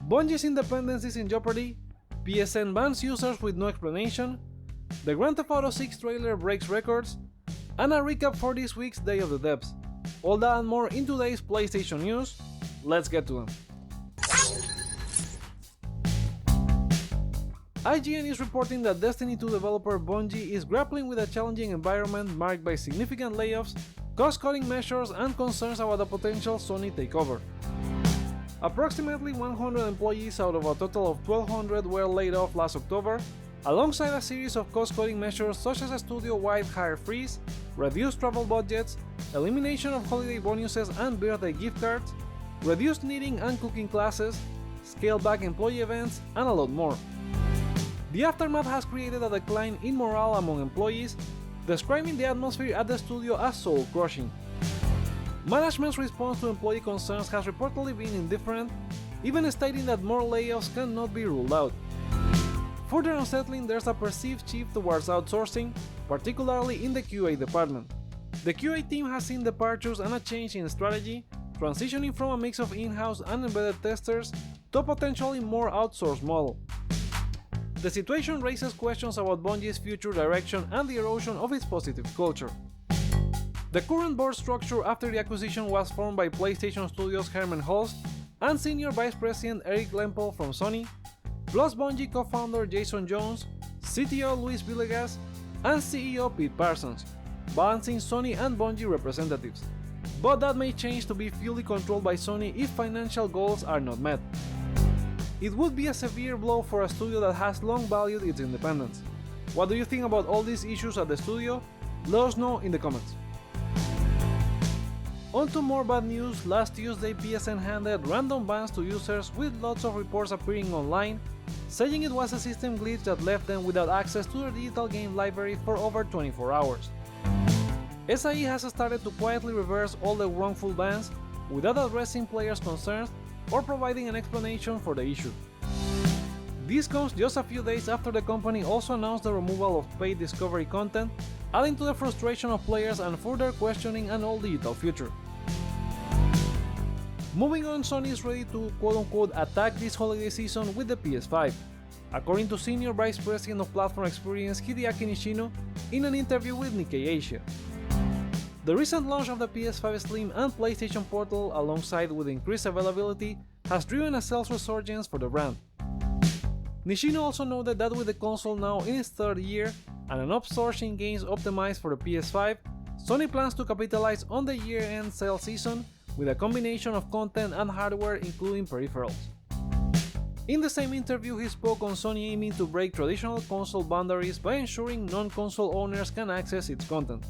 Bungie's independence is in jeopardy, PSN bans users with no explanation, the Grand Theft Auto 6 trailer breaks records, and a recap for this week's Day of the Devs. All that and more in today's PlayStation news. Let's get to them. IGN is reporting that Destiny 2 developer Bungie is grappling with a challenging environment marked by significant layoffs, cost-cutting measures, and concerns about a potential Sony takeover. Approximately 100 employees out of a total of 1,200 were laid off last October, alongside a series of cost-cutting measures such as a studio-wide hire freeze, reduced travel budgets, elimination of holiday bonuses and birthday gift cards, reduced knitting and cooking classes, scaled back employee events, and a lot more. The aftermath has created a decline in morale among employees, describing the atmosphere at the studio as soul-crushing. Management's response to employee concerns has reportedly been indifferent, even stating that more layoffs cannot be ruled out. Further unsettling, there's a perceived shift towards outsourcing, particularly in the QA department. The QA team has seen departures and a change in strategy, transitioning from a mix of in-house and embedded testers to a potentially more outsourced model. The situation raises questions about Bungie's future direction and the erosion of its positive culture. The current board structure after the acquisition was formed by PlayStation Studios' Herman Hulst and Senior Vice President Eric Lempel from Sony, plus Bungie co-founder Jason Jones, CTO Luis Villegas, and CEO Pete Parsons, balancing Sony and Bungie representatives. But that may change to be fully controlled by Sony if financial goals are not met. It would be a severe blow for a studio that has long valued its independence. What do you think about all these issues at the studio? Let us know in the comments. On to more bad news. Last Tuesday, PSN handed random bans to users, with lots of reports appearing online, saying it was a system glitch that left them without access to their digital game library for over 24 hours. SIE has started to quietly reverse all the wrongful bans without addressing players' concerns or providing an explanation for the issue. This comes just a few days after the company also announced the removal of paid discovery content, adding to the frustration of players and further questioning an all-digital future. Moving on, Sony is ready to quote-unquote attack this holiday season with the PS5, according to Senior Vice President of Platform Experience Hideaki Nishino in an interview with Nikkei Asia. The recent launch of the PS5 Slim and PlayStation Portal, alongside with increased availability, has driven a sales resurgence for the brand. Nishino also noted that with the console now in its third year and an upsurge in games optimized for the PS5, Sony plans to capitalize on the year-end sales season with a combination of content and hardware, including peripherals. In the same interview, he spoke on Sony aiming to break traditional console boundaries by ensuring non-console owners can access its content.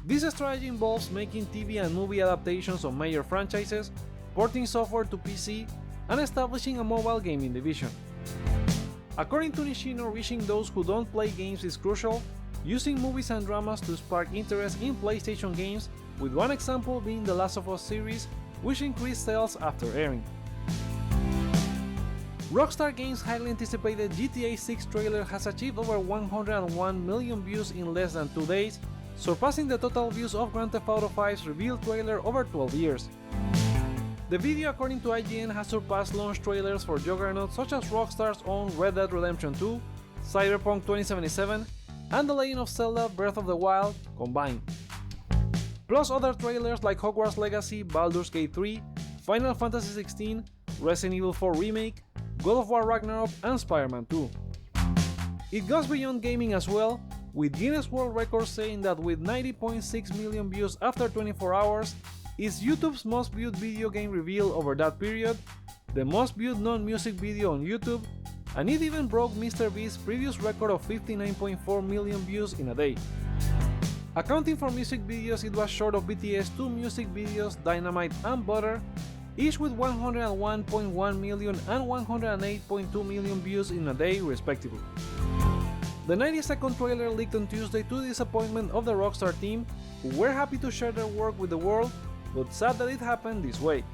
This strategy involves making TV and movie adaptations of major franchises, porting software to PC, and establishing a mobile gaming division. According to Nishino, reaching those who don't play games is crucial, using movies and dramas to spark interest in PlayStation games, with one example being the Last of Us series, which increased sales after airing. Rockstar Games' highly anticipated GTA6 trailer has achieved over 101 million views in less than 2 days, surpassing the total views of Grand Theft Auto 5's reveal trailer over 12 years. The video, according to IGN, has surpassed launch trailers for juggernauts such as Rockstar's own Red Dead Redemption 2, Cyberpunk 2077, and The Legend of Zelda Breath of the Wild combined. Plus other trailers like Hogwarts Legacy, Baldur's Gate 3, Final Fantasy XVI, Resident Evil 4 Remake, God of War Ragnarok, and Spider-Man 2. It goes beyond gaming as well, with Guinness World Records saying that with 90.6 million views after 24 hours, it's YouTube's most viewed video game reveal over that period, the most viewed non-music video on YouTube, and it even broke MrBeast's previous record of 59.4 million views in a day. Accounting for music videos, it was short of BTS' two music videos, Dynamite and Butter, each with 101.1 million and 108.2 million views in a day respectively. The 90-second trailer leaked on Tuesday to the disappointment of the Rockstar team, who were happy to share their work with the world, but sad that it happened this way.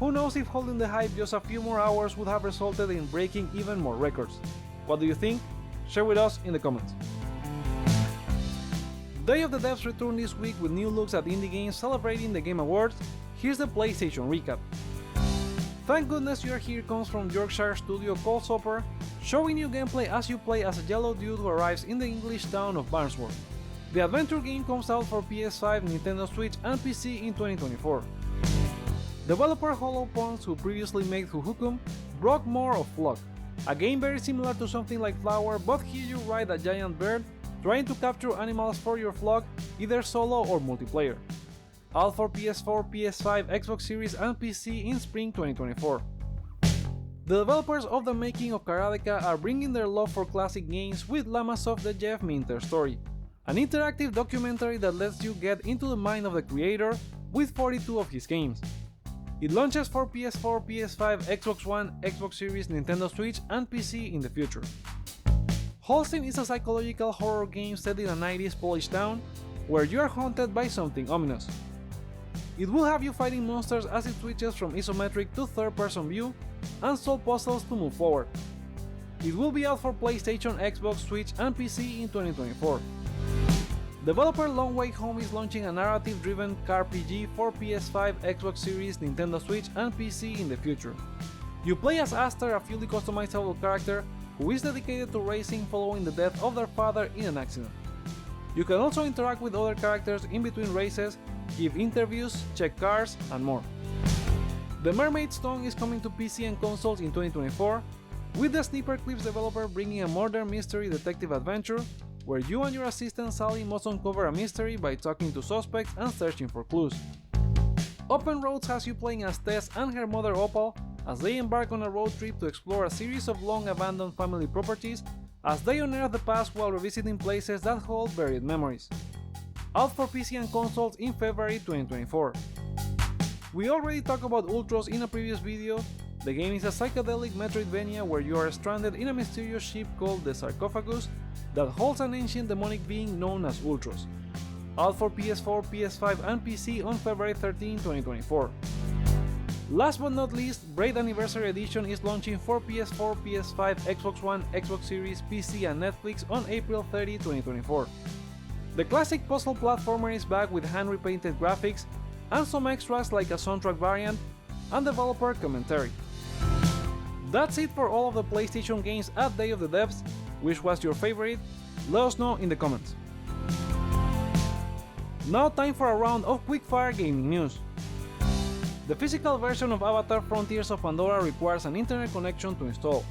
Who knows if holding the hype just a few more hours would have resulted in breaking even more records. What do you think? Share with us in the comments. Day of the Devs returned this week with new looks at indie games celebrating the Game Awards. Here's the PlayStation recap. Thank goodness You're Here comes from Yorkshire studio called Sopper, showing you gameplay as you play as a yellow dude who arrives in the English town of Barnsworth. The adventure game comes out for PS5, Nintendo Switch and PC in 2024. Developer Hollow Ponds, who previously made Huhukum, brought more of Flock, a game very similar to something like Flower, but here you ride a giant bird trying to capture animals for your flock, either solo or multiplayer. Out for PS4, PS5, Xbox Series and PC in spring 2024. The developers of the making of Karateka are bringing their love for classic games with Llamas of the Jeff Minter story, an interactive documentary that lets you get into the mind of the creator with 42 of his games. It launches for PS4, PS5, Xbox One, Xbox Series, Nintendo Switch and PC in the future. Holstein is a psychological horror game set in a 90s Polish town where you are haunted by something ominous. It will have you fighting monsters as it switches from isometric to third-person view and solve puzzles to move forward. It will be out for PlayStation, Xbox, Switch and PC in 2024. Developer Long Way Home is launching a narrative-driven RPG for PS5, Xbox Series, Nintendo Switch and PC in the future. You play as Aster, a fully customizable character who is dedicated to racing following the death of their father in an accident. You can also interact with other characters in between races, give interviews, check cars, and more. The Mermaid's Tongue is coming to PC and consoles in 2024, with the Sniper Clips developer bringing a murder mystery detective adventure where you and your assistant Sally must uncover a mystery by talking to suspects and searching for clues. Open Roads has you playing as Tess and her mother Opal as they embark on a road trip to explore a series of long abandoned family properties as they unearth the past while revisiting places that hold buried memories. Out for PC and consoles in February 2024. We already talked about Ultros in a previous video. The game is a psychedelic Metroidvania where you are stranded in a mysterious ship called the Sarcophagus that holds an ancient demonic being known as Ultros. Out for PS4, PS5 and PC on February 13, 2024. Last but not least, Braid Anniversary Edition is launching for PS4, PS5, Xbox One, Xbox Series, PC and Netflix on April 30, 2024. The classic puzzle platformer is back with hand-repainted graphics and some extras like a soundtrack variant and developer commentary. That's it for all of the PlayStation games at Day of the Devs. Which was your favorite? Let us know in the comments. Now time for a round of quickfire gaming news. The physical version of Avatar Frontiers of Pandora requires an internet connection to install.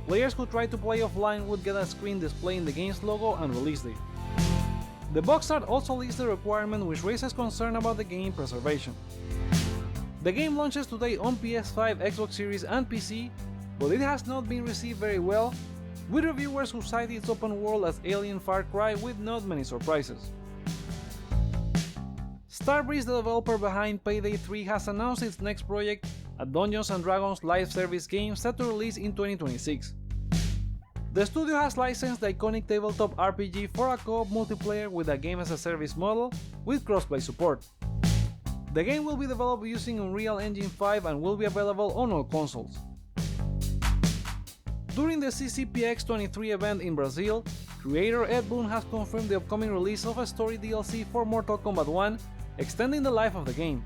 Players who try to play offline would get a screen displaying the game's logo and release date. The box art also lists the requirement which raises concern about the game preservation. The game launches today on PS5, Xbox Series and PC, but it has not been received very well, with reviewers who cite its open world as Alien Far Cry with not many surprises. Starbreeze, the developer behind PayDay 3, has announced its next project, a Dungeons & Dragons live service game set to release in 2026. The studio has licensed the iconic tabletop RPG for a co-op multiplayer with a game-as-a-service model with crossplay support. The game will be developed using Unreal Engine 5 and will be available on all consoles. During the CCPX 23 event in Brazil, creator Ed Boon has confirmed the upcoming release of a story DLC for Mortal Kombat 1, extending the life of the game.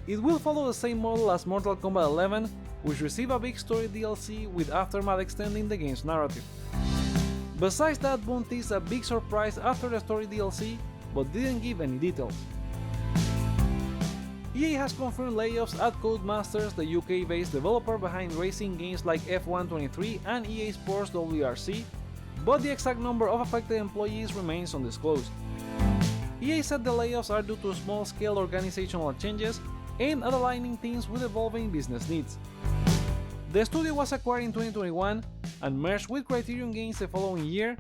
It will follow the same model as Mortal Kombat 11, which received a big story DLC with Aftermath extending the game's narrative. Besides that, Boon teased a big surprise after the story DLC, but didn't give any details. EA has confirmed layoffs at Codemasters, the UK-based developer behind racing games like F1 and EA Sports WRC, but the exact number of affected employees remains undisclosed. EA said the layoffs are due to small-scale organizational changes aimed at aligning teams with evolving business needs. The studio was acquired in 2021 and merged with Criterion Games the following year,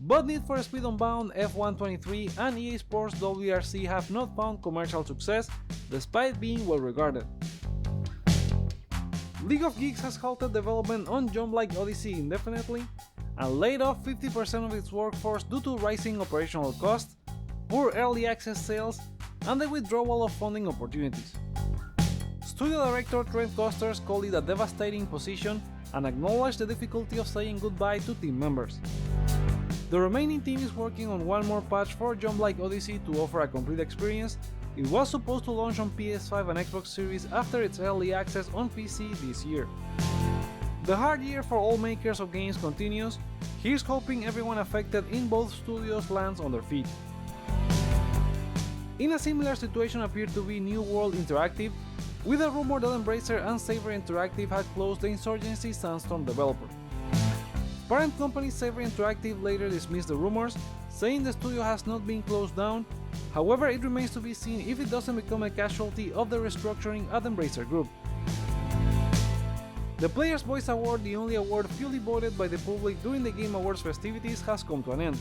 but Need for Speed Unbound, F1 and EA Sports WRC have not found commercial success despite being well regarded. League of Geeks has halted development on Jump Like Odyssey indefinitely and laid off 50% of its workforce due to rising operational costs, poor early access sales, and the withdrawal of funding opportunities. Studio director Trent Costers called it a devastating position and acknowledged the difficulty of saying goodbye to team members. The remaining team is working on one more patch for Jump Like Odyssey to offer a complete experience It was supposed to launch on PS5 and Xbox Series after its early access on PC this year. The hard year for all makers of games continues. Here's hoping everyone affected in both studios lands on their feet. In a similar situation appeared to be New World Interactive, with a rumor that Embracer and Saber Interactive had closed the Insurgency Sandstorm developer. Parent company Saber Interactive later dismissed the rumors, saying the studio has not been closed down. However, it remains to be seen if it doesn't become a casualty of the restructuring at Embracer Group. The Player's Voice Award, the only award fully voted by the public during the Game Awards festivities, has come to an end.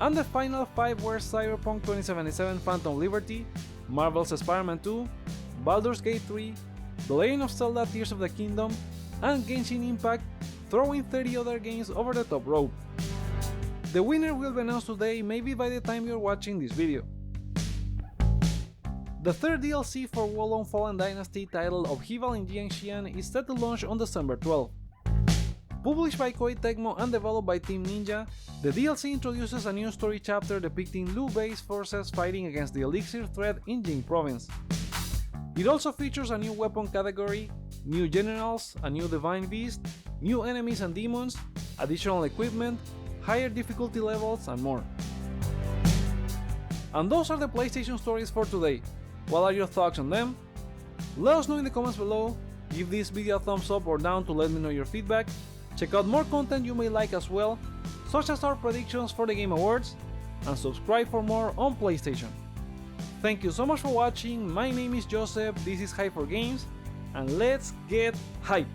And the final 5 were Cyberpunk 2077 Phantom Liberty, Marvel's Spider-Man 2, Baldur's Gate 3, The Legend of Zelda Tears of the Kingdom, and Genshin Impact, throwing 30 other games over the top rope. The winner will be announced today, maybe by the time you're watching this video. The third DLC for Wolong Fallen Dynasty, titled Upheaval in Jiangxian, is set to launch on December 12. Published by Koei Tecmo and developed by Team Ninja, the DLC introduces a new story chapter depicting Liu Bei's forces fighting against the Elixir threat in Jing Province. It also features a new weapon category, new generals, a new divine beast, new enemies and demons, additional equipment, higher difficulty levels, and more. And those are the PlayStation stories for today. What are your thoughts on them? Let us know in the comments below, give this video a thumbs up or down to let me know your feedback, check out more content you may like as well, such as our predictions for the Game Awards, and subscribe for more on PlayStation. Thank you so much for watching, my name is Joseph, this is Hype for Games, and let's get hype!